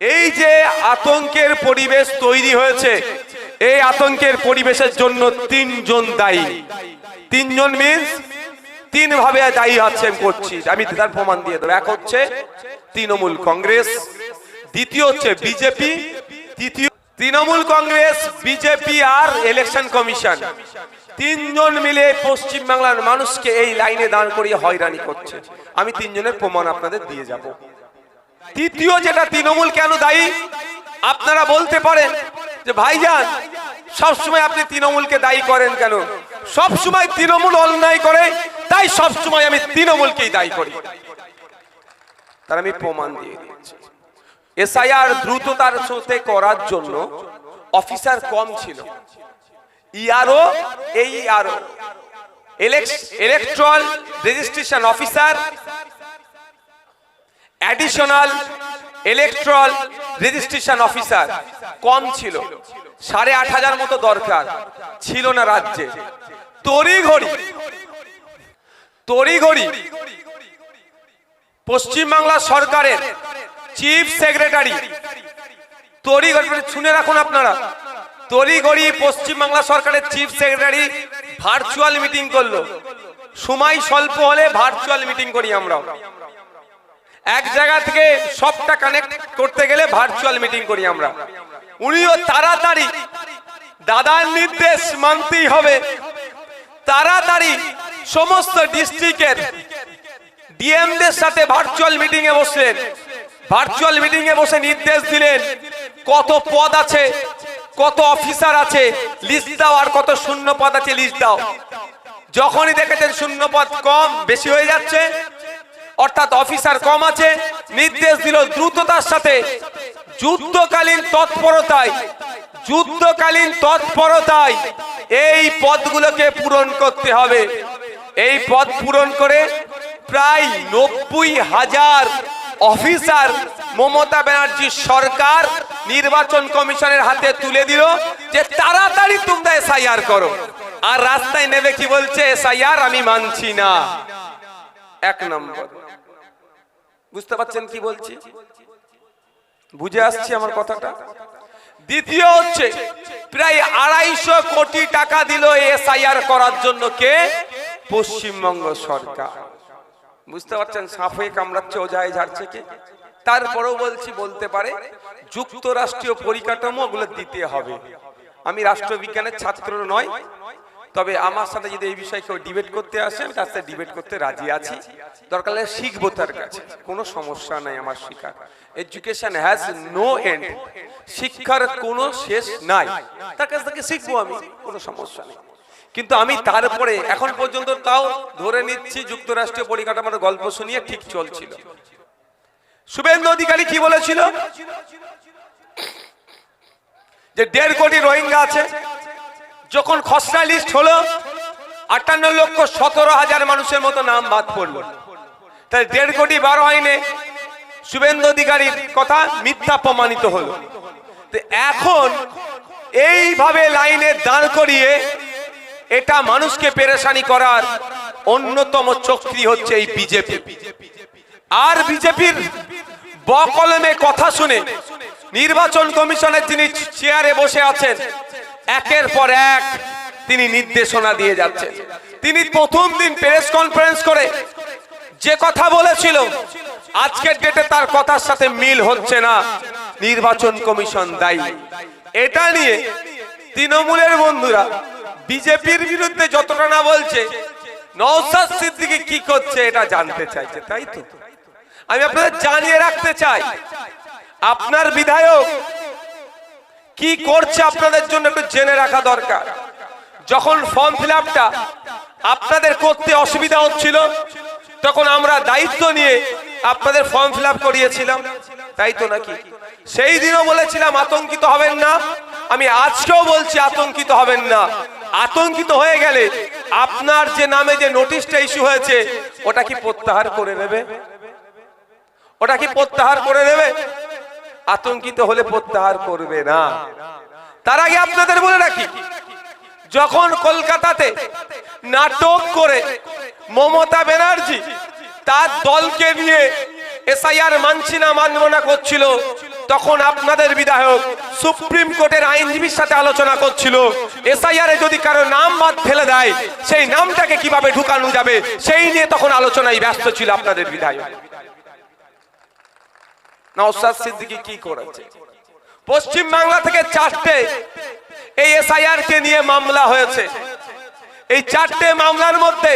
এই যে আতঙ্কের পরিবেশ তৈরি হয়েছে, এই আতঙ্কের পরিবেশের জন্য তিনজন দায়ী। তিনজন মিন্স তিন ভাবে দায়ী আছেন করছি, আমি তার প্রমাণ দিয়ে দেবো। এক হচ্ছে তৃণমূল কংগ্রেস, দ্বিতীয় হচ্ছে বিজেপি, তৃতীয় তৃণমূল কংগ্রেস, বিজেপি আর ইলেকশন কমিশন। তিনজন মিলে পশ্চিম বাংলার মানুষকে এই লাইনে দাঁড় করিয়ে হয়রানি করছে। আমি তিনজনের প্রমাণ আপনাদের দিয়ে যাব। তৃতীয় যেটা তৃণমূল কেন দায়ী, আপনারা বলতে পারেন যে ভাইজান সবসময় আপনি তৃণমূলকে দায়ী করেন কেন? সবসময় তৃণমূল অন্যায় করে, তাই সবসময় আমি তৃণমূলকেই দায়ী করি। তার আমি প্রমাণ দিয়ে দিয়েছি। এসআইআর দ্রুততার সাথে করার জন্য অফিসার কম ছিল। ERO, AERO, electoral registration officer, additional electoral registration officer কম ছিল। 8,500 মতো দরকার ছিল না রাজ্যে। তড়িঘড়ি পশ্চিমবাংলা সরকারের চিফ সেক্রেটারি, তড়িঘড়ি শুনে রাখুন আপনারা, তড়িঘড়ি পশ্চিমবাংলা সরকারের চিফ সেক্রেটারি ভার্চুয়াল মিটিং করলো। সময় স্বল্প হলে ভার্চুয়াল মিটিং করি আমরা। এক জায়গা থেকে সবটা কানেক্ট করতে গেলে ভার্চুয়াল মিটিং করি আমরা। উনিও তাড়াতাড়ি, দাদার নির্দেশ মানতেই হবে, তাড়াতাড়ি সমস্ত ডিস্ট্রিক্টের ডিএমদের সাথে ভার্চুয়াল মিটিং এ বসলেন। ভার্চুয়াল মিটিং এ বসে নির্দেশ দিলেন কত পদ আছে, কত অফিসার আছে লিস্ট দাও, আর কত শূন্য পদ আছে লিস্ট দাও। যখনই দেখেছেন শূন্য পদ কম বেশি হয়ে যাচ্ছে, অর্থাৎ অফিসার কম আছে, নির্দেশ দিল দ্রুততার সাথে যুদ্ধকালীন তৎপরতায় এই পদগুলোকে পূরণ করতে হবে। এই পদ পূরণ করে প্রায় 90,000 অফিসার মমতা ব্যানার্জির সরকার নির্বাচন কমিশনের হাতে তুলে দিল যে তাড়াতাড়ি তোমরা এসআইআর করো। আর রাস্তায় নেমে কি বলছে? এসআইআর আমি মানছি না। এক নম্বর, বুঝতে পারছেন কি বলছি? বুঝে আসছে আমার কথাটা? দ্বিতীয় হচ্ছে প্রায় 250 কোটি টাকা দিল এসআইআর করার জন্য। কে? পশ্চিমবঙ্গ সরকার। বুঝতে পারছেন সাপ হয়ে কামড়াচ্ছে, ওজায় ঝাড়ছে কে? তারপরেও বলতে পারে যুক্তরাষ্ট্রীয় পরিকাঠামো ওগুলো দিতে হবে। আমি রাষ্ট্রবিজ্ঞানের ছাত্র নয়, তবে আমার সাথে যদি এই বিষয়ে কেউ ডিবেট করতে আসে আমি তার সাথে ডিবেট করতে রাজি আছি। দরকার হলে শিখবো তার কাছে, কোনো সমস্যা নাই আমার শিক্ষা। এডুকেশন হ্যাজ নো এন্ড, শিক্ষার কোনো শেষ নাই। তার কাছ থেকে শিখবো আমি, কোনো সমস্যা নেই। কিন্তু আমি তারপরে এখন পর্যন্ত তাও ধরে নিচ্ছি যুক্তরাষ্ট্রীয় পরিকাঠামোর গল্প শুনিয়ে ঠিক চলছিল। শুভেন্দু অধিকারী কি বলেছিল? যে 1.5 কোটি রোহিঙ্গা আছে। যখন খসড়া লিস্ট হলো 58,17,000 মানুষের মতো নাম বাদ পড়লো। তাই 1.5 কোটি 12 হয়নি। শুভেন্দু অধিকারীর কথা মিথ্যা প্রমাণিত হলো। এখন এইভাবে লাইনে দাঁড় করিয়ে এটা মানুষকে পেরেশানি করার অন্যতম চক্রী হচ্ছে এই বিজেপি। আর বিজেপির বকলমে কথা শুনে নির্বাচন কমিশনের যিনি চেয়ারে বসে আছেন, একের পর এক তিনি নির্দেশনা দিয়ে যাচ্ছেন। তিনি প্রথম দিন প্রেস কনফারেন্স করে যে কথা বলেছিল, আজকের ডেটে তার কথার সাথে মিল হচ্ছে না। নির্বাচন কমিশন দায়ী। এটা নিয়ে তৃণমূলের বন্ধুরা বিজেপির বিরুদ্ধে যতটা না বলছে, নওশাদ সিদ্দিকী কি করছে এটা জানতে চাইছে, তাই তো? আমি আপনাদের জানিয়ে রাখতে চাই, আপনার বিধায়ক কি করছে আপনাদের জন্য একটু জেনে রাখা দরকার। যখন ফর্ম ফিলআপটা আপনাদের করতে অসুবিধা হচ্ছিল, তখন আমরা দায়িত্ব নিয়ে আপনাদের ফর্ম ফিলআপ করিয়েছিলাম, তাই তো নাকি? সেই দিনও বলেছিলাম আতঙ্কিত হবেন না। আমি আজকেও বলছি আতঙ্কিত হবেন না। আতঙ্কিত হয়ে গেলে আপনার যে নামে যে নোটিশটা ইস্যু হয়েছে ওটা কি প্রত্যাহার করে নেবে? ওটা কি প্রত্যাহার করে নেবে? আতঙ্কিত হলে প্রত্যাহার করবে না। তার আগে আপনাদের বলে রাখি, যখন কলকাতাতে নাটক করে মমতা ব্যানার্জি তার দলকে নিয়ে এসআইআর মানছি না মানব না করছিল, তখন আপনাদের বিধায়ক সুপ্রিম কোর্টের আইনজীবীর সাথে আলোচনা করছিল এসআইআর এ যদি কারো নাম বাদ ফেলে দেয় সেই নামটাকে কিভাবে ঢুকানো যাবে সেই নিয়ে তখন আলোচনায় ব্যস্ত ছিল আপনাদের বিধায়ক। নওশাদ সিদ্দিকী কি করেছে? পশ্চিম বাংলা থেকে 4টে এই এসআইআর কে নিয়ে মামলা হয়েছে। এই 4টে মামলার মধ্যে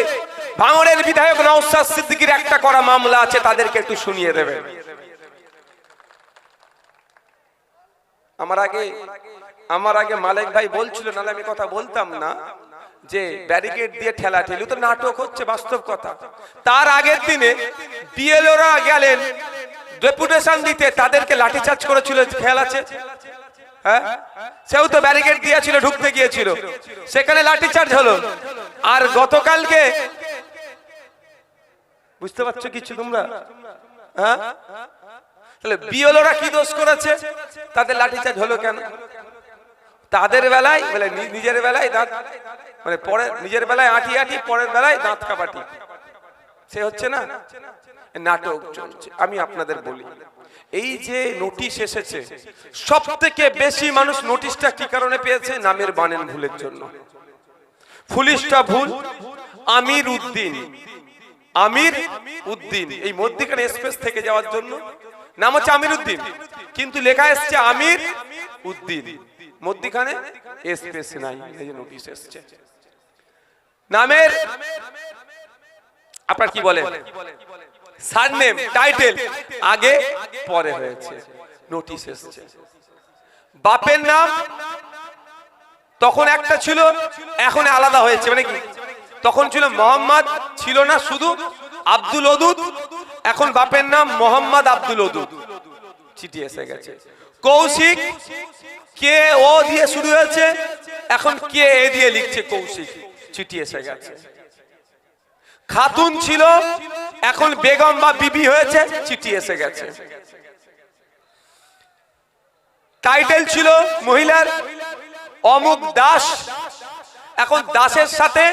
ভাঙড়ের বিধায়ক নওশাদ সিদ্দিকীর একটা করা মামলা আছে, তাদেরকে একটু শুনিয়ে দেবেন। আমার আগে মালিক ভাই বলছিল, নাহলে আমি কথা বলতাম না, যে ব্যারিকেড দিয়ে ঠেলাঠেলি তো নাটক হচ্ছে, বাস্তব কথা। তার আগের দিনে বিএলওরা গেলেন ডেপুটেশন দিতে, তাদেরকে লাঠিচার্জ করেছিল, খেয়াল আছে? হ্যাঁ, সেও তো ব্যারিকেড দিয়েছিল, ঢুকতে গিয়েছিল, সেখানে লাঠিচার্জ হলো। আর গতকালকে বুঝতে পারছো কিছু তোমরা? হ্যাঁ, তাহলে বিএলওরা কি দোষ করেছে? তাদের লাঠিচার্জ হলো কেন? তাদের বেলায় বলে নিজের বেলায় দাঁত, মানে পরে নিজের বেলায় আঁটি আঁটি, পরের বেলায় দাঁত কাবাটি, সে হচ্ছে না, নাটক চলছে। আমি আপনাদের বলি, এই যে নোটিশ এসেছে, সব থেকে বেশি মানুষ নোটিশটা কি কারণে পেয়েছে? নামের বানান ভুলের জন্য। পুলিশটা ভুল, আমির উদ্দিন, আমির উদ্দিন, এই মধ্যখানে স্পেস থেকে যাওয়ার জন্য নাম হচ্ছে আমির উদ্দিন, কিন্তু লেখা এসছে আমির উদ্দিন, মধ্যখানে স্পেস নাই, এই যে নোটিশ এসছে। নামের আপনার কি বলে সারনেম, টাইটেল আগে পরে হয়েছে, নোটিশ এসছে। বাপের নাম তখন একটা ছিল, এখন আলাদা হয়েছে, মানে কি? তখন ছিল মোহাম্মদ, ছিল না শুধু আব্দুল ওদুদ, এখন বাপের নাম মোহাম্মদ আব্দুল ওদুদ, চিঠি এসে গেছে। কৌশিক, কে ও দিয়ে শুরু হয়েছে, এখন কে এ দিয়ে লিখছে কৌশিক, চিঠি এসে গেছে। খাতুন ছিল, এখন বেগম বা বিবি হয়েছে, চিঠি এসে গেছে। টাইটেল ছিল মহিলার অমুক দাস, এখন দাসের সাথে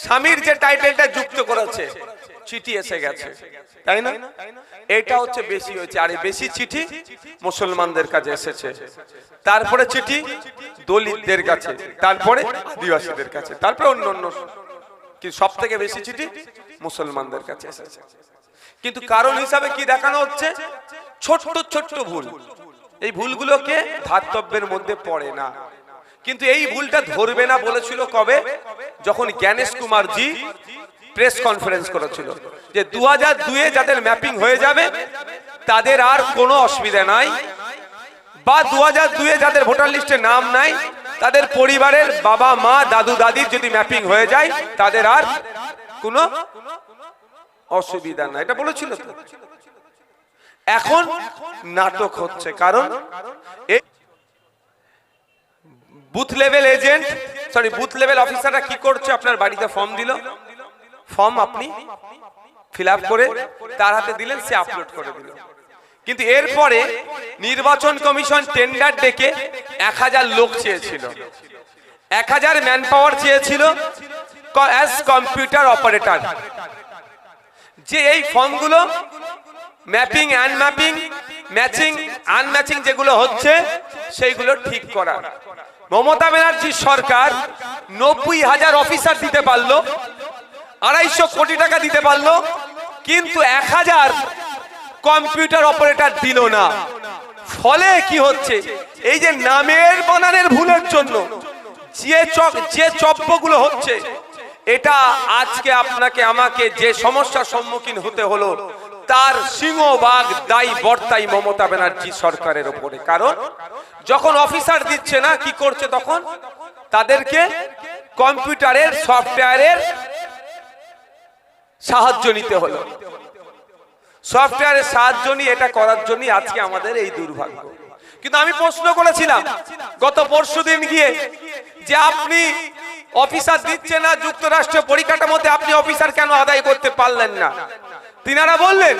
স্বামীর যে টাইটেলটা যুক্ত করেছে, চিঠি এসে গেছে, তাই না? এটা হচ্ছে বেশি হয়েছে। আর বেশি চিঠি মুসলমানদের কাছে এসেছে, তারপরে চিঠি দলিতদের কাছে, তারপরে আদিবাসীদের কাছে, তারপরে অন্য অন্য, কিন্তু সব থেকে বেশি চিঠি মুসলমানদের কাছে এসেছে। কিন্তু কারণ হিসাবে কি দেখানো হচ্ছে? ছোট্ট ছোট্ট ভুল। এই ভুলগুলোকে ধাতব্যের মধ্যে পড়ে না, কিন্তু এই ভুলটা ধরবে না বলেছিল কবে? যখন জ্ঞানেশ কুমার জি প্রেস কনফারেন্স করেছিল, যে 2002-এ যাদের ম্যাপিং হয়ে যাবে তাদের আর কোনো অসুবিধা নাই, বা 2002-এ যাদের ভোটার লিস্টে নাম নাই তাদের পরিবারের বাবা মা দাদু দাদির যদি ম্যাপিং হয়ে যায় তাদের আর কোনো অসুবিধা নাই, এটা বলেছিল তো। এখন নাটক হচ্ছে, কারণ booth level agent, sorry booth level অফিসাররা কি করছে? আপনার বাড়িতে ফর্ম দিল, ফর্ম আপনি ফিল আপ করে তার হাতে দিলেন, সে আপলোড করে দিল। কিন্তু এরপরে নির্বাচন কমিশন টেন্ডার ডেকে 1000 লোক চেয়েছিল, 1000 ম্যান পাওয়ার চেয়েছিল অ্যাজ কম্পিউটার অপারেটর, যে এই ফর্মগুলো ম্যাপিং, আনম্যাপিং, ম্যাচিং, আনম্যাচিং যেগুলো হচ্ছে সেইগুলো ঠিক করা। মমতা ব্যানার্জি সরকার 90,000 অফিসার দিতে পারলো, 250 কোটি টাকা দিতে পারলো, কিন্তু 1000 কম্পিউটার অপারেটর দিল না। ফলে কি হচ্ছে? এই যে নামের বানানের ভুলের জন্য যে চপ্পগুলো হচ্ছে, এটা আজকে আপনাকে আমাকে যে সমস্যার সম্মুখীন হতে হলো, তার সিংহভাগ দায়ী বর্তাই মমতা ব্যানার্জি সরকারের উপরে। কারণ যখন অফিসার দিচ্ছে না, কি করছে? তখন তাদেরকে কম্পিউটারের সফটওয়্যারের সাহায্য নিতে হলো। সফটওয়্যারের সাহায্য নিয়ে এটা করার জন্য আজকে আমাদের এই দুর্ভাগ্য। কিন্তু আমি প্রশ্ন করেছিলাম গত পরশুদিন গিয়ে, যে আপনি অফিসার দিচ্ছে না যুক্তরাষ্ট্র পরিকাঠামোতে, আপনি অফিসার কেন আদায় করতে পারলেন না? তিনারা বললেন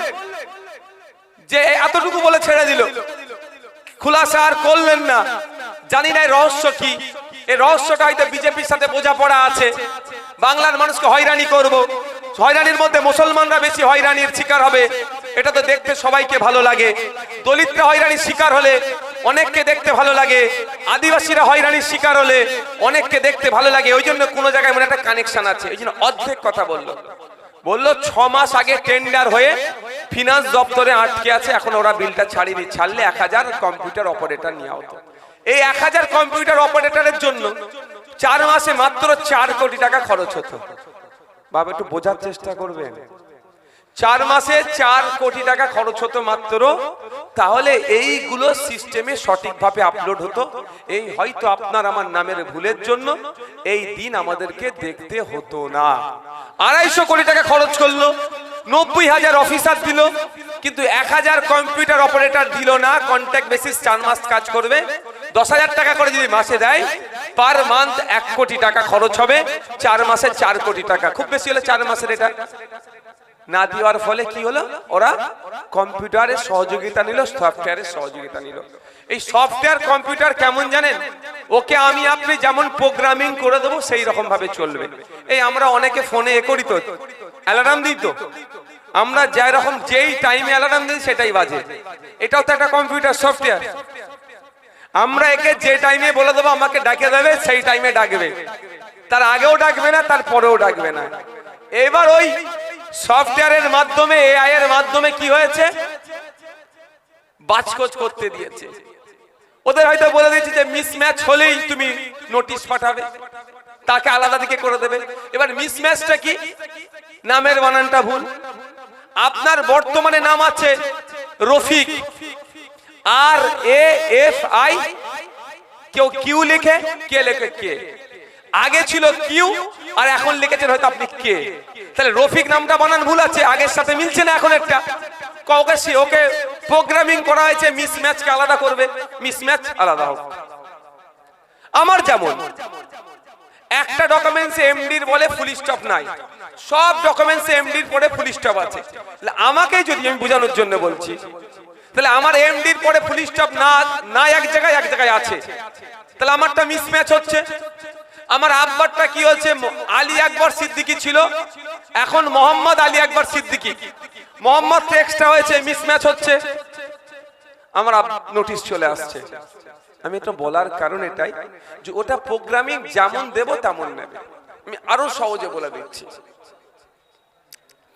যে এতটুকু বলে ছেড়ে দিল, খুলাসা আর করলেন না। জানি না রহস্য কি, এই রহস্যটা হয়তো বিজেপির সাথে বোঝাপড়া আছে, বাংলার মানুষকে হয়রানি করব, হয়রানির মধ্যে মুসলমানরা বেশি হয়রানির শিকার হবে, এটা তো দেখতে সবাইকে ভালো লাগে। দলিতরা হয়রানির শিকার হলে অনেককে দেখতে ভালো লাগে, আদিবাসীরা হয়রানির শিকার হলে অনেককে দেখতে ভালো লাগে। ওই জন্য কোনো জায়গায় মনে একটা কানেকশন আছে, এই জন্য অর্ধেক কথা বললো 6 মাস আগে টেন্ডার হয়ে ফিনান্স দপ্তরে আটকে আছে, এখন ওরা বিলটা ছাড়িনি। ছাড়লে 1000 কম্পিউটার অপারেটর নেওয়া হতো। এই 1000 কম্পিউটার অপারেটরের জন্য 4 মাসে মাত্র 4 কোটি টাকা খরচ হতো। বাবা একটু বোঝার চেষ্টা করবেন, 4 মাসে 4 কোটি টাকা খরচ হতো মাত্র। তাহলে এইগুলো সিস্টেমে সঠিকভাবে আপলোড হতো। এই হয়তো আপনার আমার নামের ভুলের জন্য এই দিন আমাদেরকে দেখতে হতো না। 250 কোটি টাকা খরচ করলো, 90,000 অফিসার দিল, কিন্তু 1000 কম্পিউটার অপারেটর দিল না। কন্ট্রাক্ট বেসিস 4 মাস কাজ করবে, 10,000 টাকা করে যদি মাসে দেয়, পার মান্থ 1 কোটি টাকা খরচ হবে। 4 মাসে 4 কোটি টাকা, খুব বেশি হলে 4 মাসের। এটা না দেওয়ার ফলে কি হলো, ওরা কম্পিউটারের সহযোগিতা নিল, সফটওয়্যারের সহযোগিতা নিল। এই সফটওয়্যার কম্পিউটার কেমন জানেন, ওকে আমি আপনি যেমন প্রোগ্রামিং করে দেবো সেই রকম ভাবে চলবে। এই আমরা অনেকে ফোনে করি তো, অ্যালার্ম দিই তো, আমরা যাই রকম যেই টাইমে অ্যালার্ম দিই সেটাই বাজে। এটাও তো একটা কম্পিউটার সফটওয়্যার। আমরা একে যে টাইমে বলে দেবো আমাকে ডাকে দেবে, সেই টাইমে ডাকবে, তার আগেও ডাকবে না, তার পরেও ডাকবে না। এবার ওই সফটওয়্যারের মাধ্যমে, এআই এর মাধ্যমে কি হয়েছে, বাজকোচ করতে দিয়েছে। ওদের হয়তো বলে দিয়েছে যে মিসম্যাচ হলেই তুমি নোটিশ পাঠাবে, তাকে আলাদা দিকে করে দেবে। এবার মিসম্যাচটা কি, নামের বানানটা ভুল। আপনার বর্তমানে নাম আছে রফিক, RAFI, কেউ কিউ লিখে, কে লেখে কে। আগে ছিল কিউ আর এখন লিখেছেন হয়তো আপনি কে। তাহলে রফিক নামটা বানান ভুল আছে, আগের সাথে মিলছে না। এখন একটা ওকে প্রোগ্রামিং করা হয়েছে মিসম্যাচকে আলাদা করবে, মিসম্যাচ আলাদা হোক। আমার যেমন একটা ডকুমেন্টসে এমডির বলে ফুল স্টপ নাই, সব ডকুমেন্টসে এমডির পরে ফুল স্টপ আছে। আমাকে যদি আমি বোঝানোর জন্য বলছি, তাহলে আমার এমডির পরে ফুল স্টপ না এক জায়গায় আছে, তাহলে আমারটা মিসম্যাচ হচ্ছে। আমার আব্বারটা কি হচ্ছে, আলী আকবর সিদ্দিকী ছিল, এখন মোহাম্মদ আলী আকবর সিদ্দিকী, মোহাম্মদ এক্সট্রা হয়েছে, মিসম্যাচ হচ্ছে। আমার নোটিশ চলে আসছে। আমি এটা বলার কারণ এটাই যে ওটা প্রোগ্রামিং যেমন দেব তেমন নেবে। আমি আরো সহজে বলে দিচ্ছি,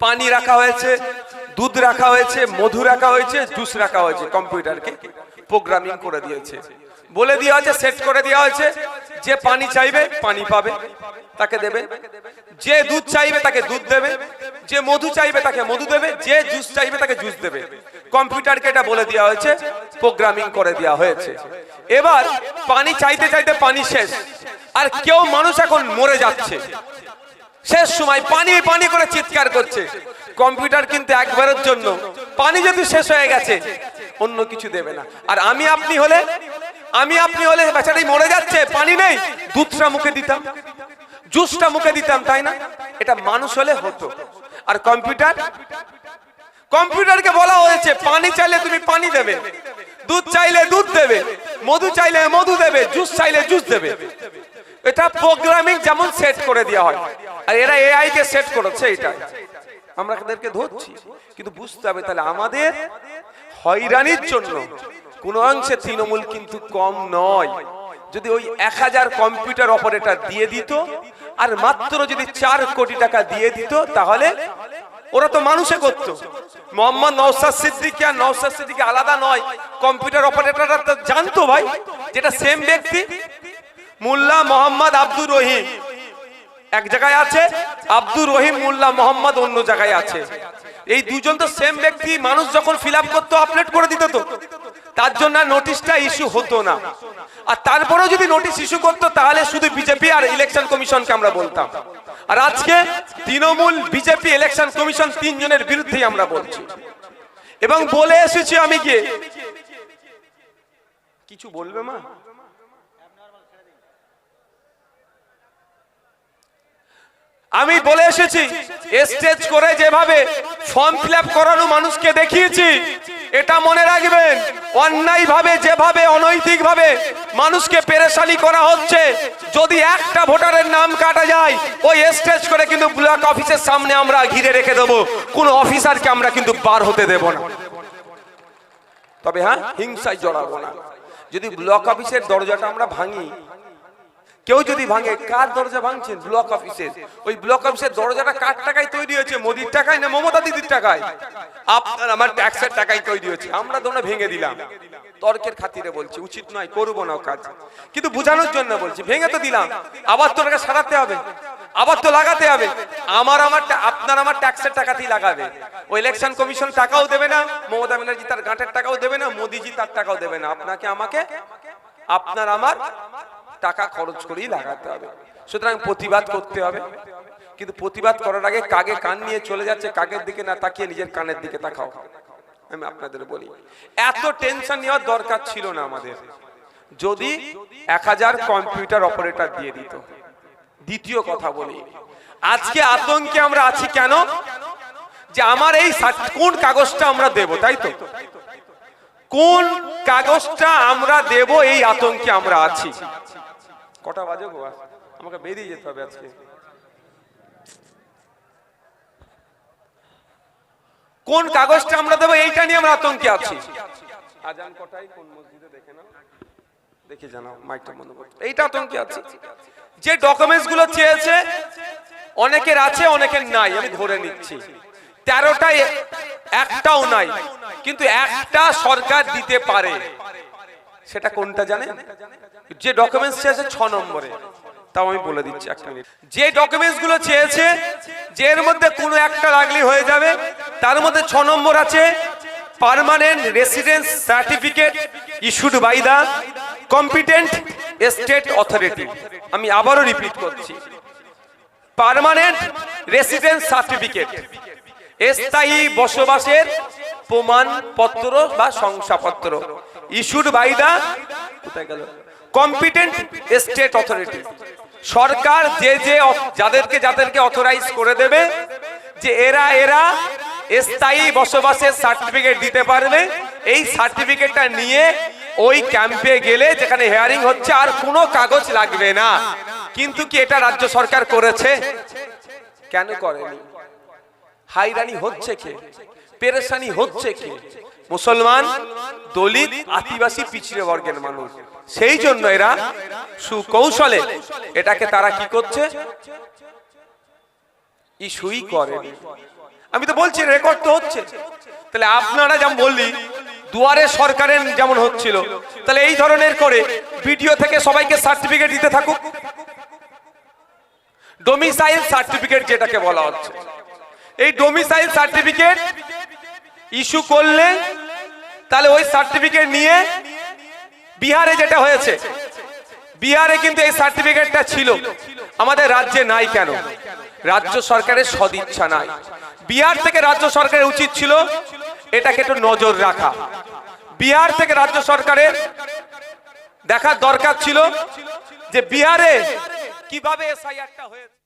পানি রাখা হয়েছে, দুধ রাখা হয়েছে, মধু রাখা হয়েছে, জুস রাখা হয়েছে, কম্পিউটারকে প্রোগ্রামিং করে দিয়েছে, বলে দেওয়া হয়েছে, সেট করে দেওয়া হয়েছে, যে পানি চাইবে পানি পাবে, তাকে দেবে, যে দুধ চাইবে তাকে দুধ দেবে, যে মধু চাইবে তাকে মধু দেবে, যে জুস চাইবে তাকে জুস দেবে। কম্পিউটারকে এটা বলে দেওয়া হয়েছে, প্রোগ্রামিং করে দেওয়া হয়েছে। এবার পানি চাইতে চাইতে পানি শেষ, আর কেউ মানুষ এখন মরে যাচ্ছে, শেষ সময় পানি পানি করে চিৎকার করছে। কম্পিউটার কিন্তু একবারের জন্য পানি যদি শেষ হয়ে গেছে অন্য কিছু দেবে না। আর আমি আপনি হলে বেচারাই মরে যাচ্ছে, পানি নেই, দুধটা মুখে দিতাম, জুসটা মুখে দিতাম, তাই না? এটা মানুষ হলে হতো। আর কম্পিউটারকে বলা হয়েছে পানি চাইলে তুমি পানি দেবে, দুধ চাইলে দুধ দেবে, মধু চাইলে মধু দেবে, জুস চাইলে জুস দেবে। এটা প্রোগ্রামিং যেমন সেট করে দেওয়া হয়, আর এরা এআই কে সেট করেছে। এটা আমরা এদেরকে ধরছি, কিন্তু বুঝতে হবে তাহলে আমাদের হয়রানির জন্য কোন অংশে তৃণমূল কিন্তু কম নয়। যদি ওই 1000 কম্পিউটার অপারেটর দিয়ে দিত আর মাত্র যদি 4 কোটি টাকা দিয়ে দিত, তাহলে ওরা তো মানুষে করত। মোহাম্মদ নওশাদ সিদ্দিকী আর নওশাদ সিদ্দিকী আলাদা নয়, কম্পিউটার অপারেটররা তো জানতো ভাই যেটা সেম ব্যক্তি। মোল্লা মোহাম্মদ আব্দুর রহিম এক জায়গায় আছে, আব্দুর রহিম মোল্লা মোহাম্মদ অন্য জায়গায় আছে। এই দুজন তো সেম ব্যক্তি। মানুষ যখন ফিল আপ করতো আপলোড করে দিত, তো তার জন্য নোটিশটা ইস্যু হতো না। আর তারপরেও যদি নোটিশ ইস্যু করতো তাহলে শুধু বিজেপি আর ইলেকশন কমিশনকে আমরা বলতাম। আর আজকে তৃণমূল, বিজেপি, ইলেকশন কমিশন তিনজনের বিরুদ্ধেই আমরা বলছি এবং বলে এসেছি। আমি গিয়ে কিছু বলবে মা? আমি বলে এসেছি, স্টেজ করে যেভাবে ফর্ম ফিল আপ করানো মানুষকে দেখিয়েছি, এটা মনে রাখবেন, অন্যায় ভাবে যেভাবে অনৈতিক ভাবে মানুষকে পেরেশানি করা হচ্ছে, যদি একটা ভোটারের নাম কাটা যায় ওই স্টেজ করে কিন্তু ব্লক অফিসের সামনে আমরা ঘিরে রেখে দেবো, কোন অফিসারকে আমরা কিন্তু বার হতে দেব না। তবে হ্যাঁ, হিংসায় জড়াবো না। যদি ব্লক অফিসের দরজাটা আমরা ভাঙি, কেউ যদি ভাঙে, কার দরজা ভাঙছেন? ব্লক অফিসের। ওই ব্লক অফিসের দরজাটা কার টাকায় তৈরি হয়েছে? মোদির টাকায় না মমতা দিদির টাকায়? আপনার আমার ট্যাক্সের টাকায় তৈরি হয়েছে, আমরা দোনো ভেঙে দিলাম। তর্কের খাতিরে বলছি, উচিত নয়, করবো না কাজ, কিন্তু বোঝানোর জন্য বলছি। ভেঙে তো দিলাম, আবার তো টাকা সারাতে হবে, আবার তো লাগাতে হবে। আপনার আমার ট্যাক্সের টাকাতেই লাগাবে। ওই ইলেকশন কমিশন টাকাও দেবে না, মমতা ব্যানার্জি তার গাঁটের টাকাও দেবে না, মোদিজি তার টাকাও দেবে না। আপনাকে আমাকে, আপনার আমার টাকা খরচ করেই লাগাতে হবে। সুতরাং প্রতিবাদ করতে হবে, কিন্তু প্রতিবাদ করার আগে কাকে কান নিয়ে চলে যাচ্ছে, কাকের দিকে না তাকিয়ে নিজের কানের দিকে তাকাও। আমি আপনাদের বলি, এত টেনশন নেওয়ার দরকার ছিল না আমাদের, যদি 1000 কম্পিউটার অপারেটর দিয়ে দিত। দ্বিতীয় কথা বলি, আজকে আতঙ্কে আমরা আছি কেন? যে আমার এই কোন কাগজটা আমরা দেব, তাই তো, কোন কাগজটা আমরা দেব, এই আতঙ্কে আমরা আছি। কটা বাজে গো? আমাকে বেরিয়ে যেতে হবে আজকে। কোন কাগজটা আমরা দেবো, এইটা নিয়ে আমরা আতঙ্কে আছি। আজান কটায়, কোন মসজিদে দেখে নাও, দেখে জানাও, মাইকটা বন্ধ করতে। এইটা আতঙ্কে আছি। যে ডকুমেন্টস গুলো চেয়েছে, অনেকের আছে অনেকের নাই, আমি ধরে নিচ্ছি 13টায় একটাও নাই, কিন্তু একটা সরকার দিতে পারে। সেটা কোনটা জানেন? যে ডকুমেন্টস চেয়েছে 6 নম্বরে, তাও আমি বলে দিচ্ছি একটা মিনিট। যে ডকুমেন্টস গুলো চেয়েছে, যে এর মধ্যে কোনো একটা লাগলে হয়ে যাবে, তার মধ্যে 6 নম্বর আছে permanent residence certificate issued by the competent state authority. আমি আবারও রিপিট করছি, পার্মানেন্ট রেসিডেন্স সার্টিফিকেট, স্থায়ী বসবাসের প্রমাণপত্র বা শংসাপত্র, issued by the competent state authority. সরকার যাদেরকে অথরাইজ করে দেবে যে এরা স্থায়ী বসবাসের সার্টিফিকেট দিতে পারবে, এই সার্টিফিকেটটা নিয়ে ওই ক্যাম্পে গেলে, যেখানে হিয়ারিং হচ্ছে, আর কোনো কাগজ লাগবে না। কিন্তু কি এটা রাজ্য সরকার করেছে? কেন করেনি? হাইরানি হচ্ছে কে, পেরেশানি হচ্ছে কে? মুসলমান, দলিত, আদিবাসী, পিছিয়ে বর্গের মানুষ। সেই জন্য এরা সুকৌশলে এটাকে তারা কি করছে, ইস্যুই করে। আমি তো বলছি, রেকর্ড তো হচ্ছে। তাহলে আপনারা যেমন বললি দুয়ারে সরকারের যেমন হচ্ছিল, তাহলে এই ধরনের করে ভিডিও থেকে সবাইকে সার্টিফিকেট দিতে থাকুক। ডোমিসাইল সার্টিফিকেট যেটাকে বলা হচ্ছে, এই ডোমিসাইল সার্টিফিকেট ইস্যু করলে, তাহলে ওই সার্টিফিকেট নিয়ে বিহারে যেটা হয়েছে, বিহারে কিন্তু এই সার্টিফিকেটটা ছিল, আমাদের রাজ্যে নাই কেন? রাজ্য সরকারের সদিচ্ছা নাই। বিহার থেকে রাজ্য সরকারের উচিত ছিল এটাকে একটু নজর রাখা। বিহার থেকে রাজ্য সরকারের দেখার দরকার ছিল যে বিহারে কিভাবে এসআইআরটা হয়েছে।